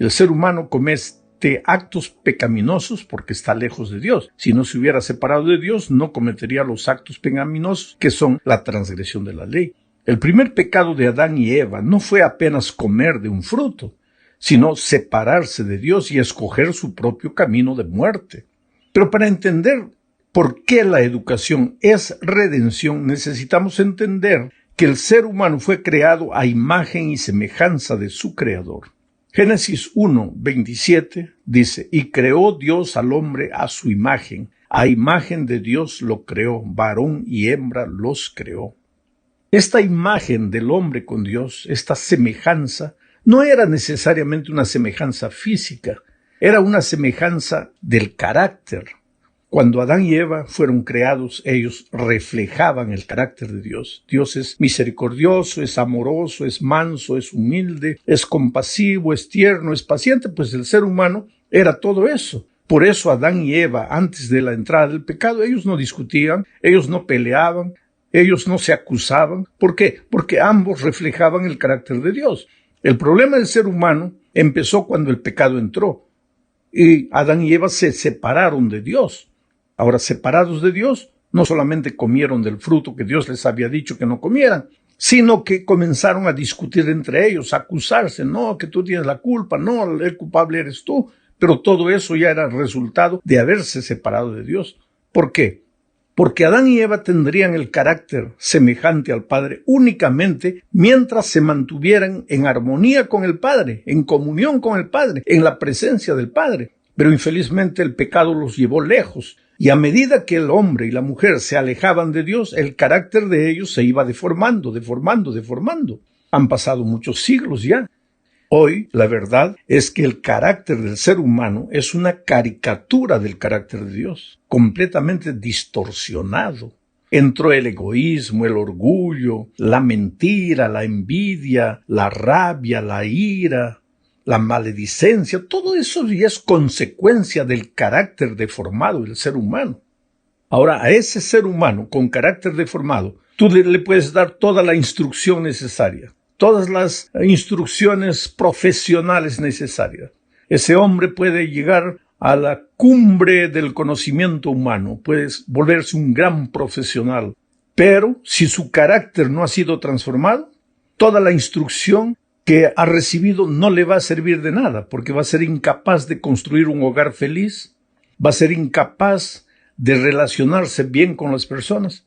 El ser humano comete actos pecaminosos porque está lejos de Dios. Si no se hubiera separado de Dios, no cometería los actos pecaminosos que son la transgresión de la ley. El primer pecado de Adán y Eva no fue apenas comer de un fruto, sino separarse de Dios y escoger su propio camino de muerte. Pero para entender por qué la educación es redención, necesitamos entender que el ser humano fue creado a imagen y semejanza de su Creador. Génesis 1:27 dice: y creó Dios al hombre a su imagen, a imagen de Dios lo creó, varón y hembra los creó. Esta imagen del hombre con Dios, esta semejanza, no era necesariamente una semejanza física, era una semejanza del carácter. Cuando Adán y Eva fueron creados, ellos reflejaban el carácter de Dios. Dios es misericordioso, es amoroso, es manso, es humilde, es compasivo, es tierno, es paciente, pues el ser humano era todo eso. Por eso Adán y Eva, antes de la entrada del pecado, ellos no discutían, ellos no peleaban, ellos no se acusaban. ¿Por qué? Porque ambos reflejaban el carácter de Dios. El problema del ser humano empezó cuando el pecado entró y Adán y Eva se separaron de Dios. Ahora, separados de Dios, no solamente comieron del fruto que Dios les había dicho que no comieran, sino que comenzaron a discutir entre ellos, a acusarse, no, que tú tienes la culpa, no, el culpable eres tú. Pero todo eso ya era resultado de haberse separado de Dios. ¿Por qué? Porque Adán y Eva tendrían el carácter semejante al Padre únicamente mientras se mantuvieran en armonía con el Padre, en comunión con el Padre, en la presencia del Padre. Pero infelizmente el pecado los llevó lejos, y a medida que el hombre y la mujer se alejaban de Dios, el carácter de ellos se iba deformando. Han pasado muchos siglos ya. Hoy, la verdad es que el carácter del ser humano es una caricatura del carácter de Dios, completamente distorsionado. Entró el egoísmo, el orgullo, la mentira, la envidia, la rabia, la ira, la maledicencia. Todo eso ya es consecuencia del carácter deformado del ser humano. Ahora, a ese ser humano con carácter deformado, tú le puedes dar toda la instrucción necesaria, todas las instrucciones profesionales necesarias. Ese hombre puede llegar a la cumbre del conocimiento humano, puede volverse un gran profesional, pero si su carácter no ha sido transformado, toda la instrucción que ha recibido no le va a servir de nada, porque va a ser incapaz de construir un hogar feliz, va a ser incapaz de relacionarse bien con las personas.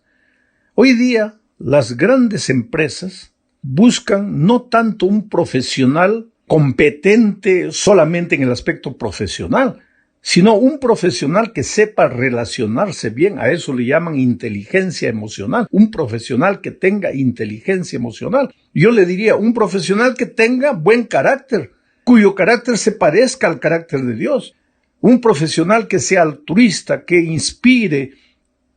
Hoy día, las grandes empresas buscan no tanto un profesional competente solamente en el aspecto profesional, sino un profesional que sepa relacionarse bien. A eso le llaman inteligencia emocional. Un profesional que tenga inteligencia emocional. Yo le diría un profesional que tenga buen carácter, cuyo carácter se parezca al carácter de Dios. Un profesional que sea altruista, que inspire,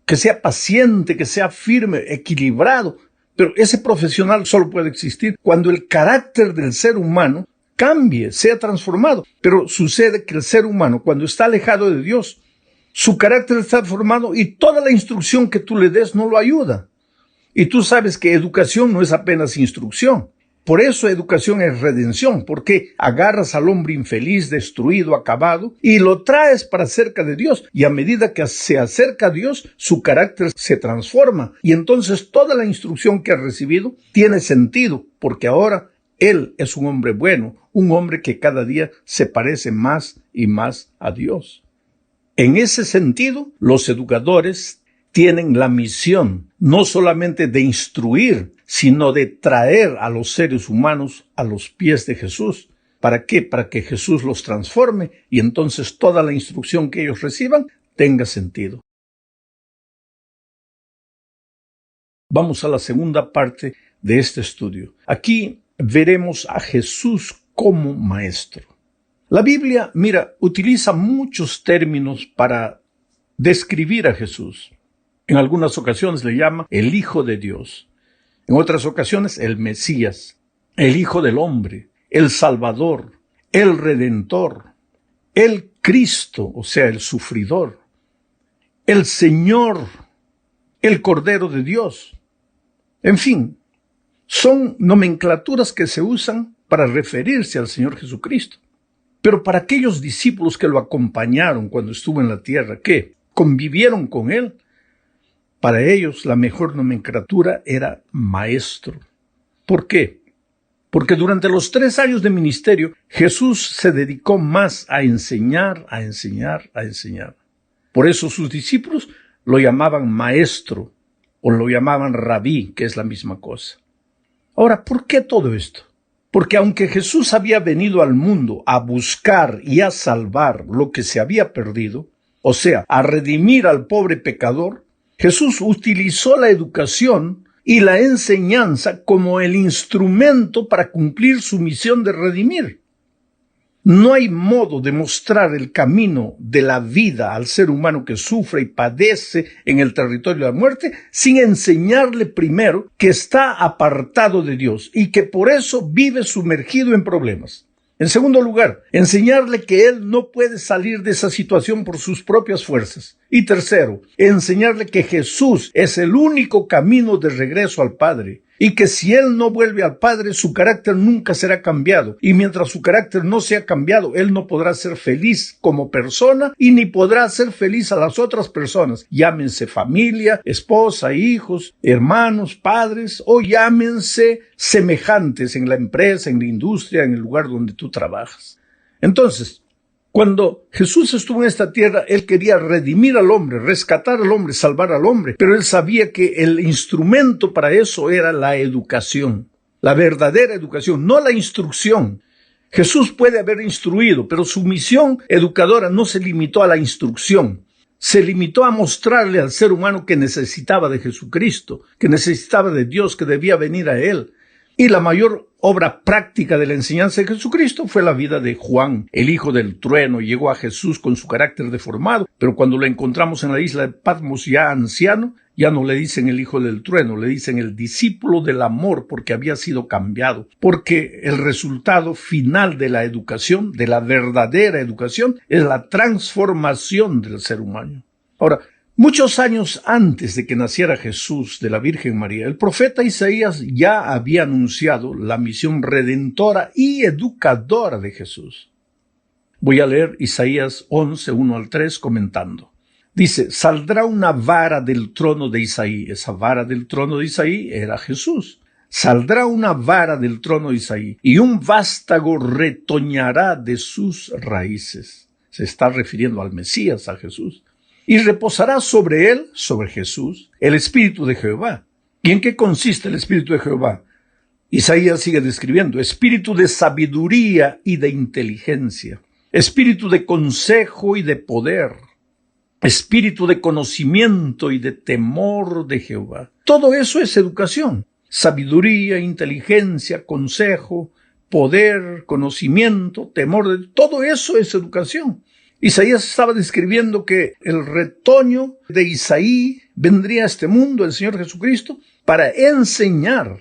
que sea paciente, que sea firme, equilibrado. Pero ese profesional solo puede existir cuando el carácter del ser humano cambie, sea transformado. Pero sucede que el ser humano, cuando está alejado de Dios, su carácter está formado y toda la instrucción que tú le des no lo ayuda. Y tú sabes que educación no es apenas instrucción. Por eso educación es redención, porque agarras al hombre infeliz, destruido, acabado, y lo traes para cerca de Dios. Y a medida que se acerca a Dios, su carácter se transforma. Y entonces toda la instrucción que ha recibido tiene sentido, porque ahora él es un hombre bueno, un hombre que cada día se parece más y más a Dios. En ese sentido, los educadores tienen la misión no solamente de instruir, sino de traer a los seres humanos a los pies de Jesús. ¿Para qué? Para que Jesús los transforme y entonces toda la instrucción que ellos reciban tenga sentido. Vamos a la segunda parte de este estudio. Aquí veremos a Jesús como maestro. La Biblia, utiliza muchos términos para describir a Jesús. En algunas ocasiones le llama el Hijo de Dios. En otras ocasiones el Mesías, el Hijo del Hombre, el Salvador, el Redentor, el Cristo, o sea, el sufridor, el Señor, el Cordero de Dios. En fin, son nomenclaturas que se usan para referirse al Señor Jesucristo. Pero para aquellos discípulos que lo acompañaron cuando estuvo en la tierra, que convivieron con él, para ellos la mejor nomenclatura era maestro. ¿Por qué? Porque durante los 3 años de ministerio, Jesús se dedicó más a enseñar, a enseñar, a enseñar. Por eso sus discípulos lo llamaban maestro o lo llamaban rabí, que es la misma cosa. Ahora, ¿por qué todo esto? Porque aunque Jesús había venido al mundo a buscar y a salvar lo que se había perdido, o sea, a redimir al pobre pecador, Jesús utilizó la educación y la enseñanza como el instrumento para cumplir su misión de redimir. No hay modo de mostrar el camino de la vida al ser humano que sufre y padece en el territorio de la muerte sin enseñarle primero que está apartado de Dios y que por eso vive sumergido en problemas. En segundo lugar, enseñarle que él no puede salir de esa situación por sus propias fuerzas. Y tercero, enseñarle que Jesús es el único camino de regreso al Padre y que si él no vuelve al Padre, su carácter nunca será cambiado. Y mientras su carácter no sea cambiado, él no podrá ser feliz como persona y ni podrá ser feliz a las otras personas. Llámense familia, esposa, hijos, hermanos, padres o llámense semejantes en la empresa, en la industria, en el lugar donde tú trabajas. Entonces, cuando Jesús estuvo en esta tierra, él quería redimir al hombre, rescatar al hombre, salvar al hombre, pero él sabía que el instrumento para eso era la educación, la verdadera educación, no la instrucción. Jesús puede haber instruido, pero su misión educadora no se limitó a la instrucción. Se limitó a mostrarle al ser humano que necesitaba de Jesucristo, que necesitaba de Dios, que debía venir a él. Y la mayor obra práctica de la enseñanza de Jesucristo fue la vida de Juan, el hijo del trueno. Llegó a Jesús con su carácter deformado, pero cuando lo encontramos en la isla de Patmos ya anciano, ya no le dicen el hijo del trueno, le dicen el discípulo del amor, porque había sido cambiado. Porque el resultado final de la educación, de la verdadera educación, es la transformación del ser humano. Ahora, muchos años antes de que naciera Jesús de la Virgen María, el profeta Isaías ya había anunciado la misión redentora y educadora de Jesús. Voy a leer Isaías 11, 1 al 3, comentando. Dice, saldrá una vara del trono de Isaí. Esa vara del trono de Isaí era Jesús. Saldrá una vara del trono de Isaí y un vástago retoñará de sus raíces. Se está refiriendo al Mesías, a Jesús. Y reposará sobre él, sobre Jesús, el Espíritu de Jehová. ¿Y en qué consiste el Espíritu de Jehová? Isaías sigue describiendo, espíritu de sabiduría y de inteligencia, espíritu de consejo y de poder, espíritu de conocimiento y de temor de Jehová. Todo eso es educación. Sabiduría, inteligencia, consejo, poder, conocimiento, temor, todo eso es educación. Isaías estaba describiendo que el retoño de Isaí vendría a este mundo, el Señor Jesucristo, para enseñar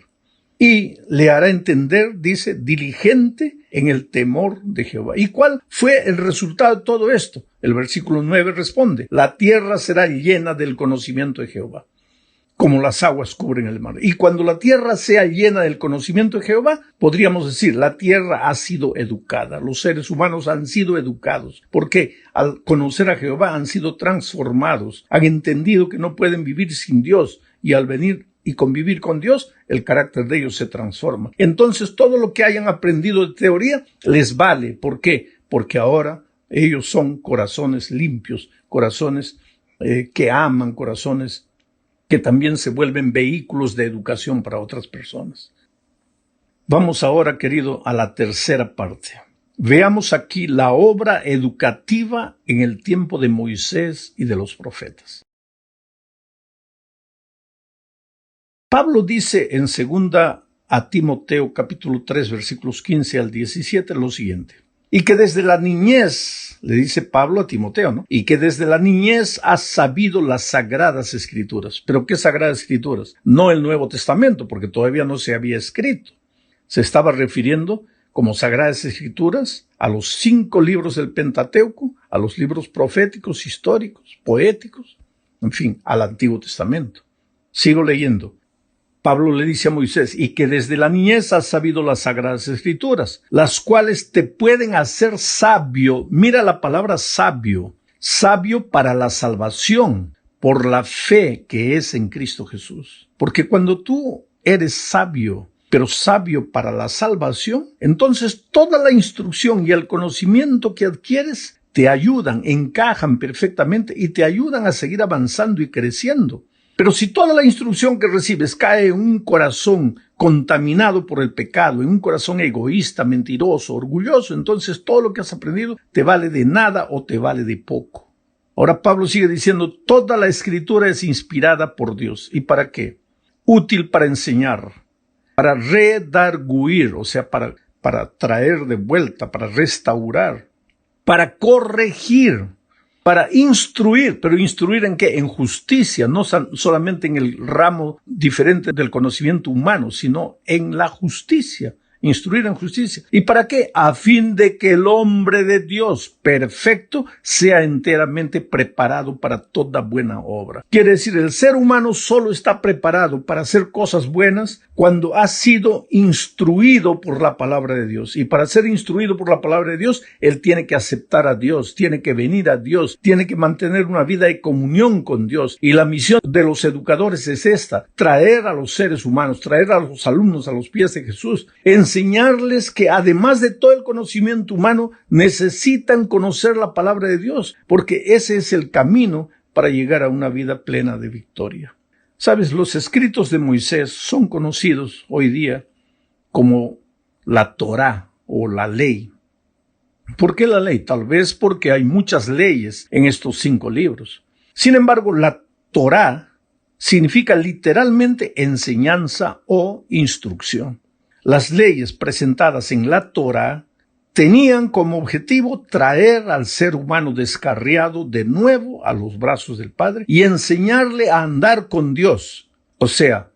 y le hará entender, dice, diligente en el temor de Jehová. ¿Y cuál fue el resultado de todo esto? El versículo 9 responde, la tierra será llena del conocimiento de Jehová, como las aguas cubren el mar. Y cuando la tierra sea llena del conocimiento de Jehová, podríamos decir, la tierra ha sido educada, los seres humanos han sido educados, porque al conocer a Jehová han sido transformados, han entendido que no pueden vivir sin Dios, y al venir y convivir con Dios, el carácter de ellos se transforma. Entonces todo lo que hayan aprendido de teoría les vale. ¿Por qué? Porque ahora ellos son corazones limpios, corazones que aman, corazones que también se vuelven vehículos de educación para otras personas. Vamos ahora, querido, a la tercera parte. Veamos aquí la obra educativa en el tiempo de Moisés y de los profetas. Pablo dice en 2 a Timoteo capítulo 3 versículos 15 al 17 lo siguiente. Y que desde la niñez, le dice Pablo a Timoteo, ¿no? Y que desde la niñez has sabido las sagradas escrituras. ¿Pero qué sagradas escrituras? No el Nuevo Testamento, porque todavía no se había escrito. Se estaba refiriendo como sagradas escrituras a los 5 libros del Pentateuco, a los libros proféticos, históricos, poéticos, en fin, al Antiguo Testamento. Sigo leyendo. Pablo le dice a Moisés, y que desde la niñez has sabido las Sagradas Escrituras, las cuales te pueden hacer sabio. Mira la palabra sabio, sabio para la salvación, por la fe que es en Cristo Jesús. Porque cuando tú eres sabio, pero sabio para la salvación, entonces toda la instrucción y el conocimiento que adquieres te ayudan, encajan perfectamente y te ayudan a seguir avanzando y creciendo. Pero si toda la instrucción que recibes cae en un corazón contaminado por el pecado, en un corazón egoísta, mentiroso, orgulloso, entonces todo lo que has aprendido te vale de nada o te vale de poco. Ahora Pablo sigue diciendo, toda la Escritura es inspirada por Dios. ¿Y para qué? Útil para enseñar, para redarguir, o sea, para traer de vuelta, para restaurar, para corregir, para instruir. ¿Pero instruir en qué? En justicia, no solamente en el ramo diferente del conocimiento humano, sino en la justicia. Instruir en justicia. ¿Y para qué? A fin de que el hombre de Dios perfecto sea enteramente preparado para toda buena obra. Quiere decir, el ser humano solo está preparado para hacer cosas buenas cuando ha sido instruido por la palabra de Dios. Y para ser instruido por la palabra de Dios, él tiene que aceptar a Dios, tiene que venir a Dios, tiene que mantener una vida de comunión con Dios. Y la misión de los educadores es esta, traer a los seres humanos, traer a los alumnos a los pies de Jesús, enseñarles que además de todo el conocimiento humano, necesitan conocer la palabra de Dios, porque ese es el camino para llegar a una vida plena de victoria. Sabes, los escritos de Moisés son conocidos hoy día como la Torá o la ley. ¿Por qué la ley? Tal vez porque hay muchas leyes en estos 5 libros. Sin embargo, la Torá significa literalmente enseñanza o instrucción. Las leyes presentadas en la Torá tenían como objetivo traer al ser humano descarriado de nuevo a los brazos del Padre y enseñarle a andar con Dios. O sea,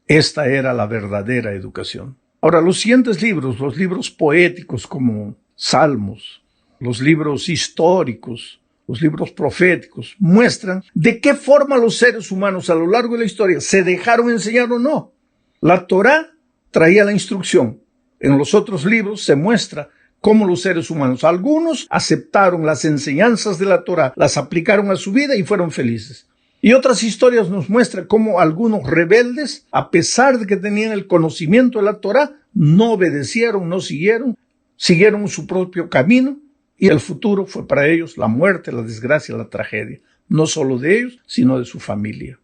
esta era la verdadera educación. Ahora, los siguientes libros, los libros poéticos como Salmos, los libros históricos, los libros proféticos, muestran de qué forma los seres humanos a lo largo de la historia se dejaron enseñar o no. La Torá traía la instrucción. En los otros libros se muestra cómo los seres humanos, algunos aceptaron las enseñanzas de la Torá, las aplicaron a su vida y fueron felices. Y otras historias nos muestran cómo algunos rebeldes, a pesar de que tenían el conocimiento de la Torá, no obedecieron, no siguieron su propio camino y el futuro fue para ellos la muerte, la desgracia, la tragedia, no solo de ellos, sino de su familia.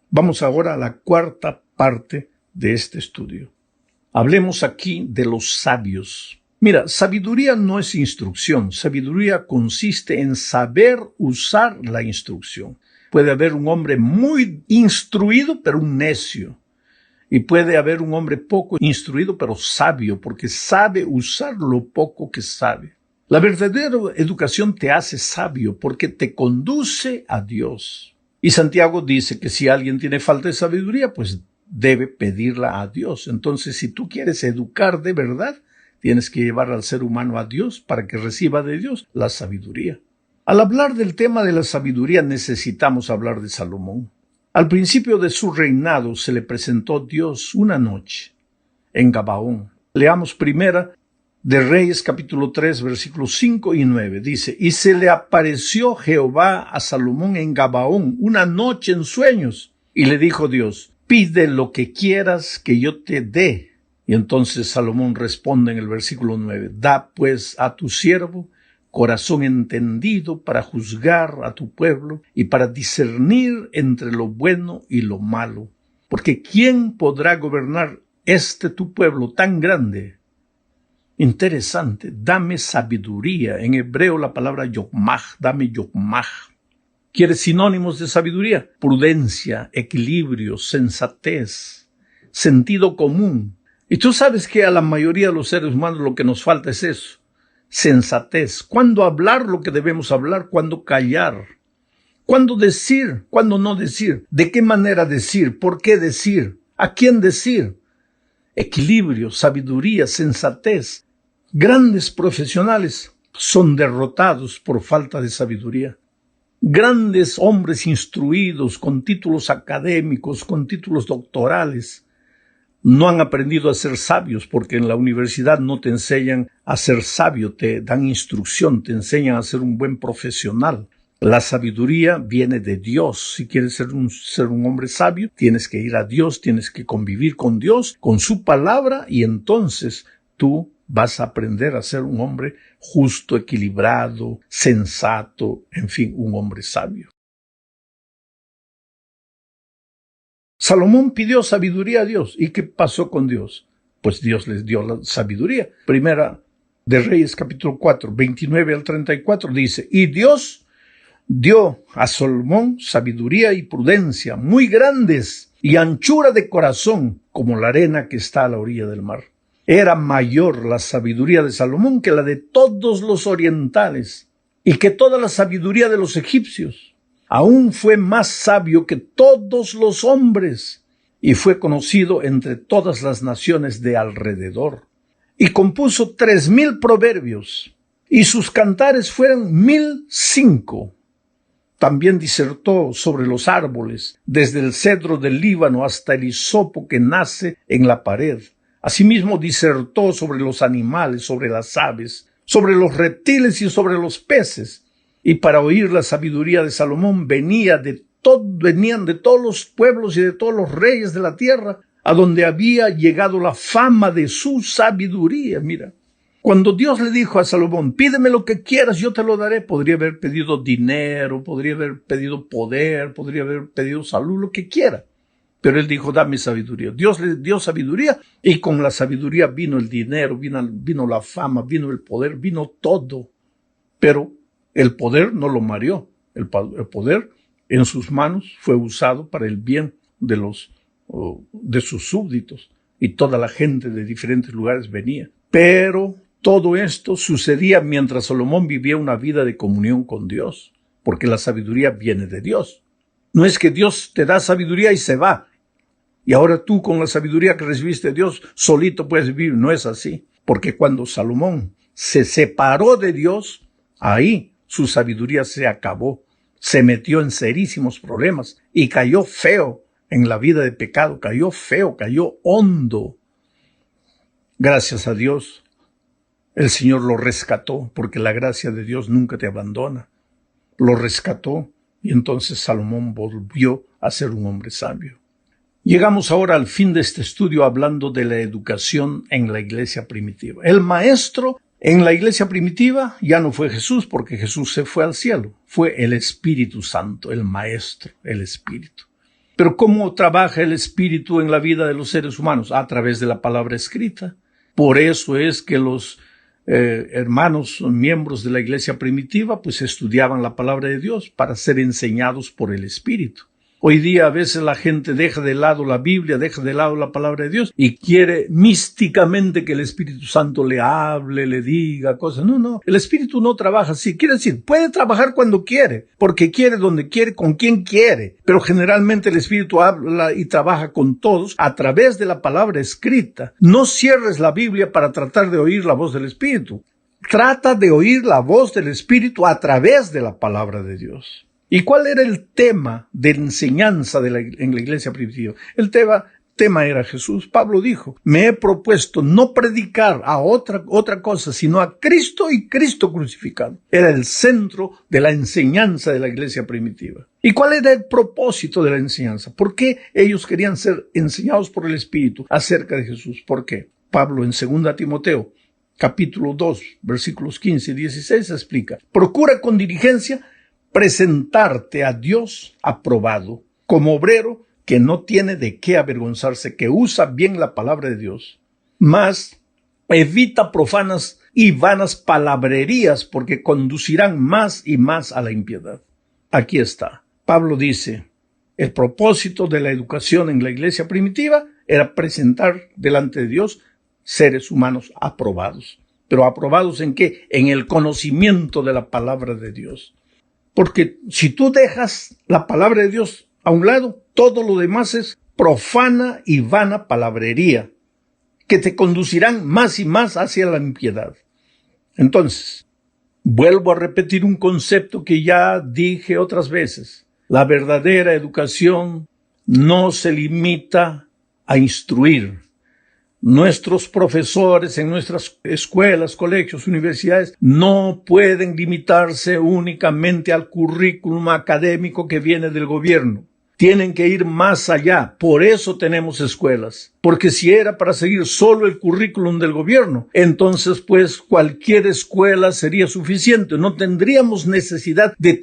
Vamos ahora a la cuarta parte de este estudio. Hablemos aquí de los sabios. Mira, sabiduría no es instrucción. Sabiduría consiste en saber usar la instrucción. Puede haber un hombre muy instruido, pero un necio. Y puede haber un hombre poco instruido, pero sabio, porque sabe usar lo poco que sabe. La verdadera educación te hace sabio porque te conduce a Dios. Y Santiago dice que si alguien tiene falta de sabiduría, pues debe pedirla a Dios. Entonces, si tú quieres educar de verdad, tienes que llevar al ser humano a Dios para que reciba de Dios la sabiduría. Al hablar del tema de la sabiduría necesitamos hablar de Salomón. Al principio de su reinado se le presentó Dios una noche en Gabaón. Leamos primera de Reyes capítulo 3 versículos 5 y 9. Dice, y se le apareció Jehová a Salomón en Gabaón una noche en sueños y le dijo Dios, pide lo que quieras que yo te dé. Y entonces Salomón responde en el versículo 9, da pues a tu siervo corazón entendido para juzgar a tu pueblo y para discernir entre lo bueno y lo malo. Porque ¿quién podrá gobernar tu pueblo tan grande? Interesante, dame sabiduría. En hebreo la palabra yokmaj, dame yokmaj. ¿Quiere sinónimos de sabiduría? Prudencia, equilibrio, sensatez, sentido común. Y tú sabes que a la mayoría de los seres humanos lo que nos falta es eso. Sensatez. ¿Cuándo hablar lo que debemos hablar? ¿Cuándo callar? ¿Cuándo decir? ¿Cuándo no decir? ¿De qué manera decir? ¿Por qué decir? ¿A quién decir? Equilibrio, sabiduría, sensatez. Grandes profesionales son derrotados por falta de sabiduría. Grandes hombres instruidos con títulos académicos, con títulos doctorales, No han aprendido a ser sabios porque en la universidad no te enseñan a ser sabio, te dan instrucción, te enseñan a ser un buen profesional. La sabiduría viene de Dios. Si quieres ser un hombre sabio, tienes que ir a Dios, tienes que convivir con Dios, con su palabra, y entonces tú vas a aprender a ser un hombre justo, equilibrado, sensato, en fin, un hombre sabio. Salomón pidió sabiduría a Dios. ¿Y qué pasó con Dios? Pues Dios les dio la sabiduría. Primera de Reyes, capítulo 4, 29 al 34, dice, y Dios dio a Salomón sabiduría y prudencia muy grandes y anchura de corazón como la arena que está a la orilla del mar. Era mayor la sabiduría de Salomón que la de todos los orientales y que toda la sabiduría de los egipcios. Aún fue más sabio que todos los hombres y fue conocido entre todas las naciones de alrededor. Y compuso 3000 proverbios y sus cantares fueron 1005. También disertó sobre los árboles, desde el cedro del Líbano hasta el hisopo que nace en la pared. Asimismo disertó sobre los animales, sobre las aves, sobre los reptiles y sobre los peces. Y para oír la sabiduría de Salomón venían de todos los pueblos y de todos los reyes de la tierra, a donde había llegado la fama de su sabiduría. Mira, cuando Dios le dijo a Salomón, pídeme lo que quieras, yo te lo daré, podría haber pedido dinero, podría haber pedido poder, podría haber pedido salud, lo que quiera. Pero él dijo, dame sabiduría. Dios le dio sabiduría y con la sabiduría vino el dinero, vino la fama, vino el poder, vino todo. Pero el poder no lo mareó. El poder en sus manos fue usado para el bien de sus súbditos. Y toda la gente de diferentes lugares venía. Pero todo esto sucedía mientras Salomón vivía una vida de comunión con Dios. Porque la sabiduría viene de Dios. No es que Dios te da sabiduría y se va. Y ahora tú con la sabiduría que recibiste de Dios solito puedes vivir. No es así. Porque cuando Salomón se separó de Dios, ahí su sabiduría se acabó. Se metió en serísimos problemas y cayó feo en la vida de pecado. Cayó feo, cayó hondo. Gracias a Dios, el Señor lo rescató, porque la gracia de Dios nunca te abandona. Lo rescató y entonces Salomón volvió a ser un hombre sabio. Llegamos ahora al fin de este estudio hablando de la educación en la iglesia primitiva. El maestro en la iglesia primitiva ya no fue Jesús, porque Jesús se fue al cielo. Fue el Espíritu Santo, el maestro, el Espíritu. Pero ¿cómo trabaja el Espíritu en la vida de los seres humanos? A través de la palabra escrita. Por eso es que los hermanos, miembros de la iglesia primitiva, pues estudiaban la palabra de Dios para ser enseñados por el Espíritu. Hoy día a veces la gente deja de lado la Biblia, deja de lado la palabra de Dios y quiere místicamente que el Espíritu Santo le hable, le diga cosas. No, el Espíritu no trabaja así. Quiere decir, puede trabajar cuando quiere, porque quiere, donde quiere, con quien quiere. Pero generalmente el Espíritu habla y trabaja con todos a través de la palabra escrita. No cierres la Biblia para tratar de oír la voz del Espíritu. Trata de oír la voz del Espíritu a través de la palabra de Dios. ¿Y cuál era el tema de enseñanza en la iglesia primitiva? El tema era Jesús. Pablo dijo, me he propuesto no predicar a otra cosa, sino a Cristo y Cristo crucificado. Era el centro de la enseñanza de la iglesia primitiva. ¿Y cuál era el propósito de la enseñanza? ¿Por qué ellos querían ser enseñados por el Espíritu acerca de Jesús? ¿Por qué? Pablo en 2 Timoteo, capítulo 2, versículos 15 y 16 explica, procura con diligencia presentarte a Dios aprobado, como obrero que no tiene de qué avergonzarse, que usa bien la palabra de Dios. Mas evita profanas y vanas palabrerías, porque conducirán más y más a la impiedad. Aquí está. Pablo dice, el propósito de la educación en la iglesia primitiva era presentar delante de Dios seres humanos aprobados. ¿Pero aprobados en qué? En el conocimiento de la palabra de Dios. Porque si tú dejas la palabra de Dios a un lado, todo lo demás es profana y vana palabrería, que te conducirán más y más hacia la impiedad. Entonces, vuelvo a repetir un concepto que ya dije otras veces. La verdadera educación no se limita a instruir, Nuestros profesores en nuestras escuelas, colegios, universidades no pueden limitarse únicamente al currículum académico que viene del gobierno. Tienen que ir más allá. Por eso tenemos escuelas. Porque si era para seguir solo el currículum del gobierno, entonces pues cualquier escuela sería suficiente. No tendríamos necesidad de